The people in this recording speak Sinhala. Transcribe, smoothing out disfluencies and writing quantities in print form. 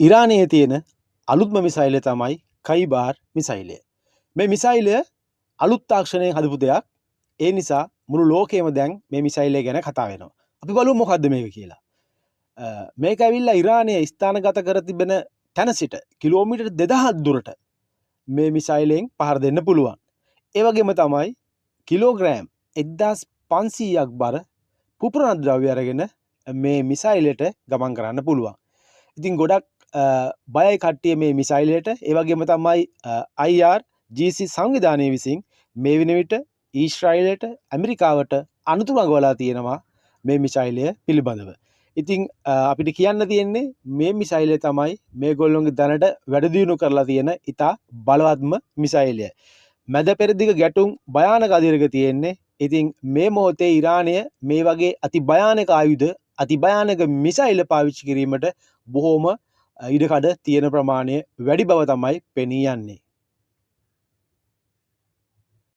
ඉරානයේ තියෙන අලුත්ම මිසයිලය තමයි කයිබාර් මිසයිලය. මේ මිසයිලය අලුත් තාක්ෂණයෙන් හදපු දෙයක්. ඒ නිසා මුළු ලෝකෙම දැන් මේ මිසයිලය ගැන කතා වෙනවා. අපි බලමු මොකද්ද මේක කියලා. මේක ඇවිල්ලා ඉරානය ස්ථානගත කර තිබෙන තැන සිට කිලෝමීටර් 2000 දුරට මේ මිසයිලෙන් පහර දෙන්න පුළුවන්. ඒ වගේම තමයි කිලෝග්‍රෑම් 1500ක් බර පුපුරණ ද්‍රව්‍ය අරගෙන මේ මිසයිලයට ගමන් කරන්න පුළුවන්. ඉතින් ගොඩක් බයයි කට්ටිය මේ මිසයිලයට. ඒ වගේම තමයි IRGC සංවිධානය විසින් මේ වෙන විට ඊශ්‍රායලයට ඇමරිකාවට අනුතුරු අඟවලා තියෙනවා මේ මිසයිලය පිළිබඳව. ඉතින් අපිට කියන්න තියෙන්නේ මේ මිසයිලය තමයි මේගොල්ලොන්ගේ දැනට වැඩ දියුණු කරලා තියෙන ඉතා බලවත්ම මිසයිලය. මැද පෙරදිග ගැටුම් භයානක අධිරක තියෙන්නේ. ඉතින් මේ මොහොතේ ඉරානය මේ වගේ අති භයානක ආයුධ අති භයානක මිසයිල පාවිච්චි කිරීමට බොහෝම ඉඩකඩ තියෙන ප්‍රමාණය වැඩි බව තමයි පෙනී යන්නේ.